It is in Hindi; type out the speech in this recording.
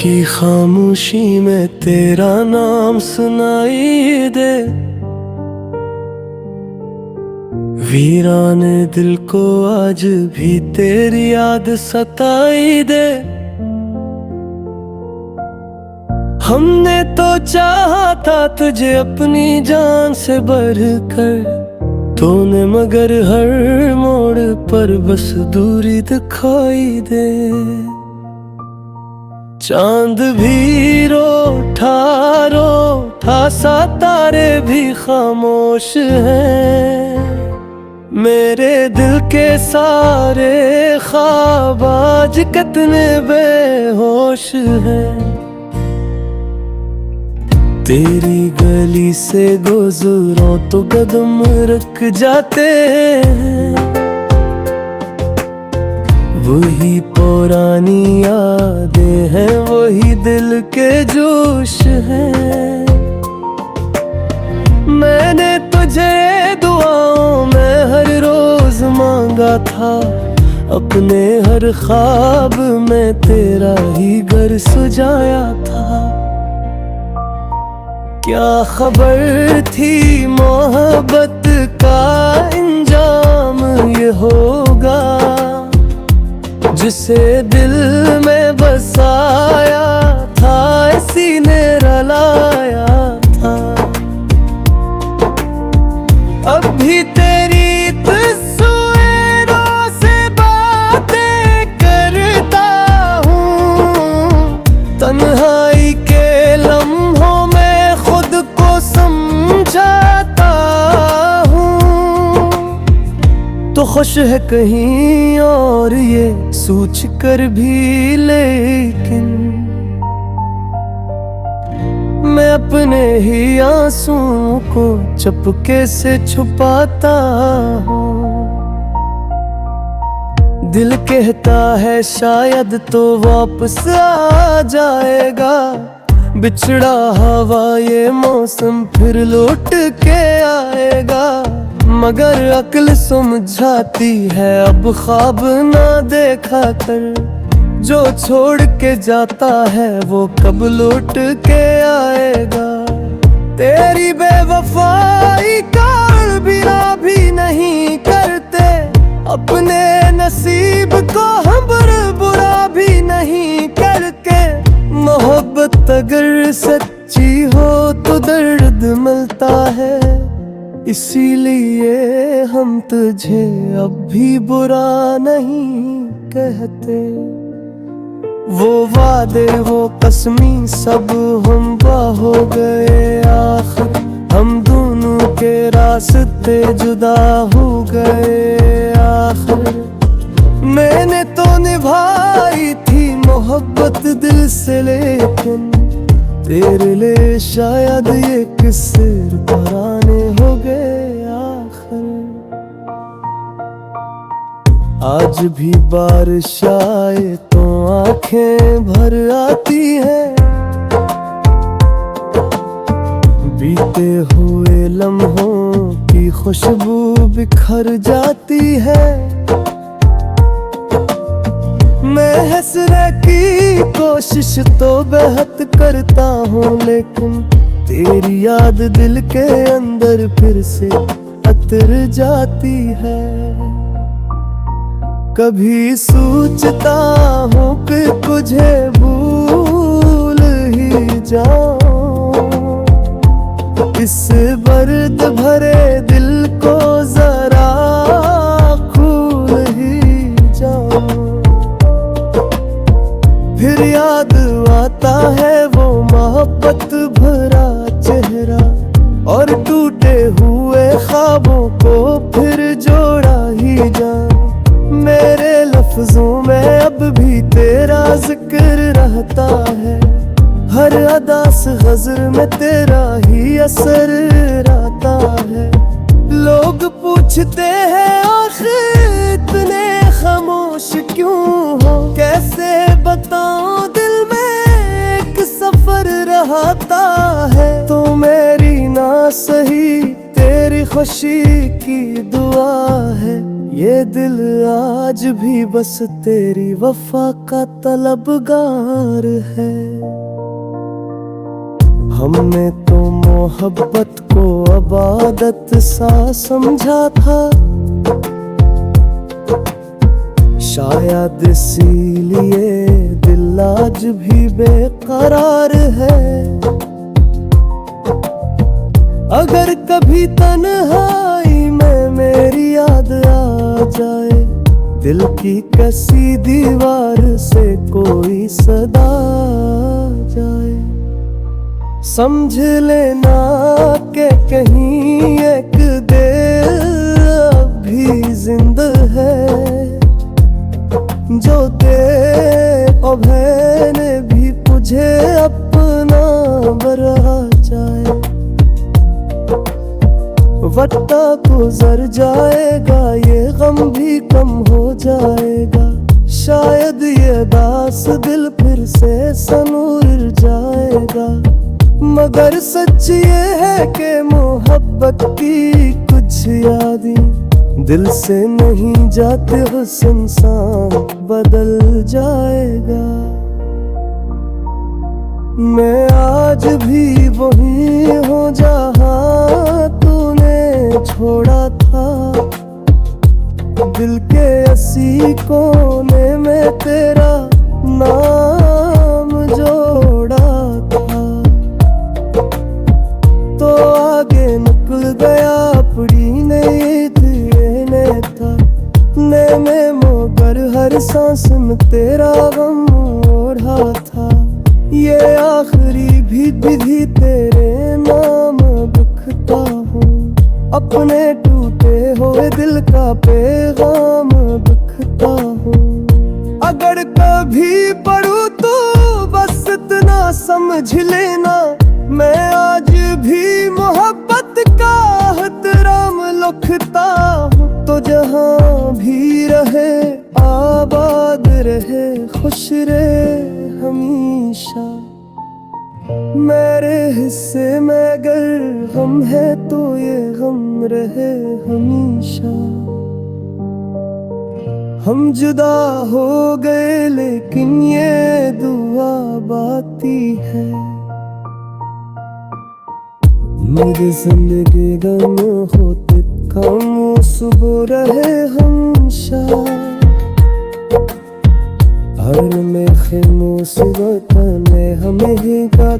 की खामोशी में तेरा नाम सुनाई दे, वीराने दिल को आज भी तेरी याद सताई दे। हमने तो चाहा था तुझे अपनी जान से बढ़कर, तूने मगर हर मोड़ पर बस दूरी दिखाई दे। चांद भी रोठा रोठा सा तारे भी खामोश हैं, मेरे दिल के सारे ख्वाब आज कितने बेहोश हैं। तेरी गली से गुजरो तो कदम रुक जाते हैं, वही पुरानी यादें हैं, वही दिल के जोश हैं। मैंने तुझे दुआओं में हर रोज मांगा था, अपने हर ख्वाब में तेरा ही घर सजाया था। क्या खबर थी मोहब्बत का अंजाम ये होगा, जिसे दिल में बसाया था इसी ने रुलाया था। अब भी तेरी तस्वीरों से बातें करता हूँ, तन्हाई के लम्हों में खुद को समझाता हूँ। तो खुश है कहीं और ये सोच कर भी, लेकिन मैं अपने ही आंसुओं को चुपके से छुपाता हूँ। दिल कहता है शायद तो वापस आ जाएगा, बिछड़ा हवा ये मौसम फिर लौट के आएगा। मगर अक्ल समझाती है अब ख्वाब ना देखा कर, जो छोड़ के जाता है वो कब लौट के आएगा। तेरी बेवफाई का बिना भी नहीं करते, अपने नसीब को हम बुरा भी नहीं करके। मोहब्बत अगर सच्ची हो तो दर्द मिलता है, इसीलिए हम तुझे अब भी बुरा नहीं कहते। वो वादे वो कसमी सब हम हो गए आखिर, हम दोनों के रास्ते जुदा हो गए आखिर। मैंने तो निभाई थी मोहब्बत दिल से, लेकिन तेरे लिए शायद ये किस्से पुराने हो गए आखिर। आज भी बारिश आए तो आंखें भर आती हैं, बीते हुए लम्हों की खुशबू बिखर जाती है। मैं हंसने की कोशिश तो बेहद करता हूँ, लेकिन तेरी याद दिल के अंदर फिर से उतर जाती है। कभी सोचता हूँ कि तुझे भूल ही जाऊं, इस दर्द भरे दिल को जरा खोल ही जाऊं। फिर याद आता है वो मोहब्बत भरा चेहरा, और टूटे हुए ख्वाबों को फिर जोड़ा ही जा। मेरे लफ्जों में अब भी तेरा जिक्र रहता है, हर अदा से गज़ल में तेरा ही असर रहता है। लोग पूछते हैं आखिर इतने खामोश क्यों हो, कैसे बताऊं दिल में एक सफर रहता है। तो मेरी ना सही तेरी खुशी की दुआ है, ये दिल आज भी बस तेरी वफा का तलबगार है। हमने तो मोहब्बत को इबादत सा समझा था, शायद इसीलिए दिल आज भी बेकरार है। अगर कभी तन्हाई में मेरी याद आ जाए, दिल की कसी दीवार से कोई सदा जाए, समझ लेना कि कहीं एक दिल अभी जिंदा है, जो दे ओ बहन भी तुझे अपना बरा जाए। वक्त गुजर जाएगा, ये गम भी कम हो जाएगा, शायद ये दास दिल फिर से सनूर जाएगा। मगर सच ये है कि मोहब्बत की कुछ यादें दिल से नहीं जाते, हुस्न इंसान बदल जाएगा। मैं आज भी वही हूँ जहाँ तूने छोड़ा था, दिल के ऐसी कोने में तेरा नाम जोड़ा था। तो आगे निकल गया अपनी नीयत ने था, ने मगर हर सांस में तेरा गम ओढ़ा था। ये आखिरी भी विधि तेरे नाम दुखता हूँ, अपने टूटे हुए दिल का पैगाम दुखता हूँ। अगर कभी पढ़ूं तो बस इतना समझ लेना, मैं आज भी मोहब्बत का एहतराम लिखता हूँ। तो जहाँ भी रहे आबाद रहे, खुश रहे हमेशा। मेरे हिस्से में अगर गम है तो ये गम रहे हमेशा। हम जुदा हो गए लेकिन ये दुआ बाती है, मेरी जिंदगी गम होते कम सुबह रहे हमेशा। हर में मुसीबत ने हमें ही का